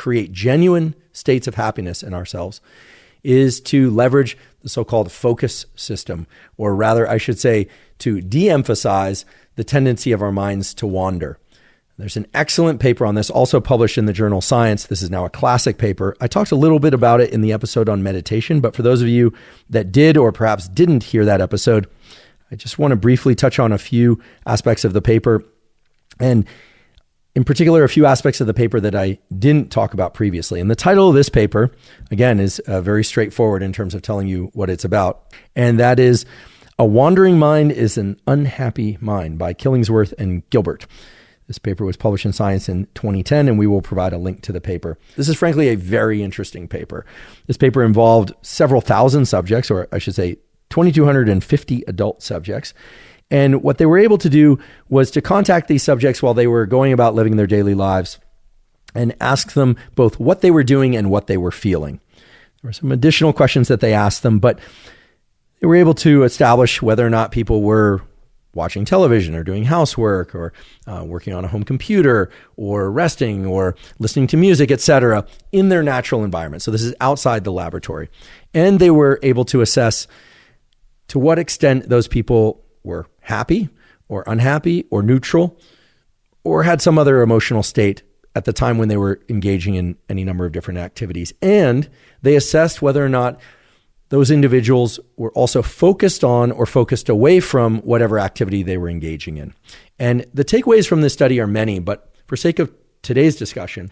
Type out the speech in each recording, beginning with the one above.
create genuine states of happiness in ourselves is to leverage the so-called focus system, or rather, I should say, to de-emphasize the tendency of our minds to wander. There's an excellent paper on this, also published in the journal Science. This is now a classic paper. I talked a little bit about it in the episode on meditation, but for those of you that did or perhaps didn't hear that episode, I just want to briefly touch on a few aspects of the paper, and in particular, a few aspects of the paper that I didn't talk about previously. And the title of this paper, again, is very straightforward in terms of telling you what it's about. And that is A Wandering Mind is an Unhappy Mind by Killingsworth and Gilbert. This paper was published in Science in 2010, and we will provide a link to the paper. This is frankly a very interesting paper. This paper involved several thousand subjects, or I should say 2,250 adult subjects. And what they were able to do was to contact these subjects while they were going about living their daily lives and ask them both what they were doing and what they were feeling. There were some additional questions that they asked them, but they were able to establish whether or not people were watching television or doing housework or working on a home computer or resting or listening to music, etc., in their natural environment. So this is outside the laboratory. And they were able to assess to what extent those people were happy or unhappy or neutral or had some other emotional state at the time when they were engaging in any number of different activities. And they assessed whether or not those individuals were also focused on or focused away from whatever activity they were engaging in. And the takeaways from this study are many, but for sake of today's discussion,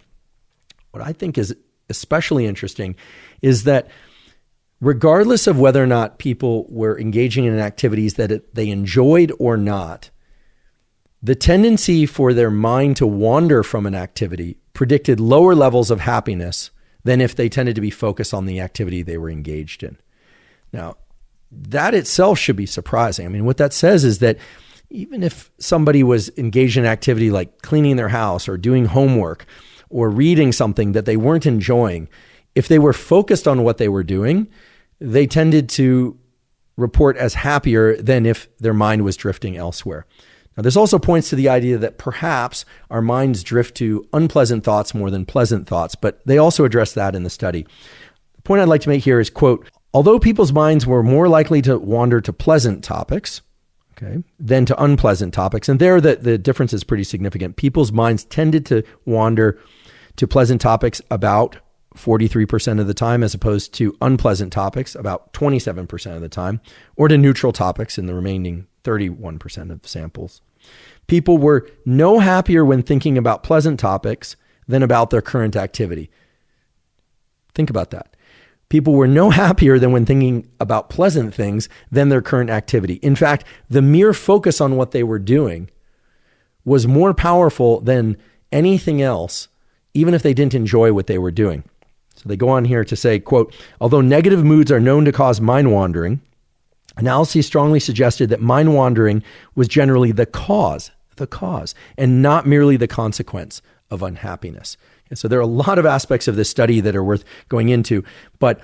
what I think is especially interesting is that regardless of whether or not people were engaging in activities that they enjoyed or not, the tendency for their mind to wander from an activity predicted lower levels of happiness than if they tended to be focused on the activity they were engaged in. Now, that itself should be surprising. I mean, what that says is that even if somebody was engaged in activity like cleaning their house or doing homework or reading something that they weren't enjoying, if they were focused on what they were doing, they tended to report as happier than if their mind was drifting elsewhere. Now, this also points to the idea that perhaps our minds drift to unpleasant thoughts more than pleasant thoughts, but they also address that in the study. The point I'd like to make here is, quote, although people's minds were more likely to wander to pleasant topics, than to unpleasant topics, and there the difference is pretty significant. People's minds tended to wander to pleasant topics about 43% of the time, as opposed to unpleasant topics about 27% of the time, or to neutral topics in the remaining 31% of samples. People were no happier when thinking about pleasant topics than about their current activity. Think about that. People were no happier than when thinking about pleasant things than their current activity. In fact, the mere focus on what they were doing was more powerful than anything else, even if they didn't enjoy what they were doing. So they go on here to say, quote, although negative moods are known to cause mind wandering, analyses strongly suggested that mind wandering was generally the cause, and not merely the consequence of unhappiness. And so there are a lot of aspects of this study that are worth going into, but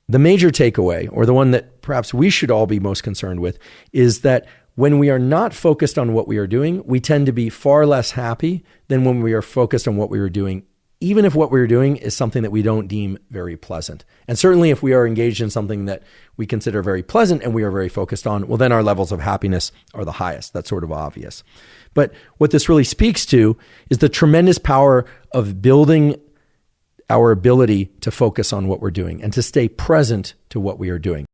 the major takeaway, or the one that perhaps we should all be most concerned with, is that when we are not focused on what we are doing, we tend to be far less happy than when we are focused on what we are doing, even if what we're doing is something that we don't deem very pleasant. And certainly if we are engaged in something that we consider very pleasant and we are very focused on, well, then our levels of happiness are the highest. That's sort of obvious. But what this really speaks to is the tremendous power of building our ability to focus on what we're doing and to stay present to what we are doing.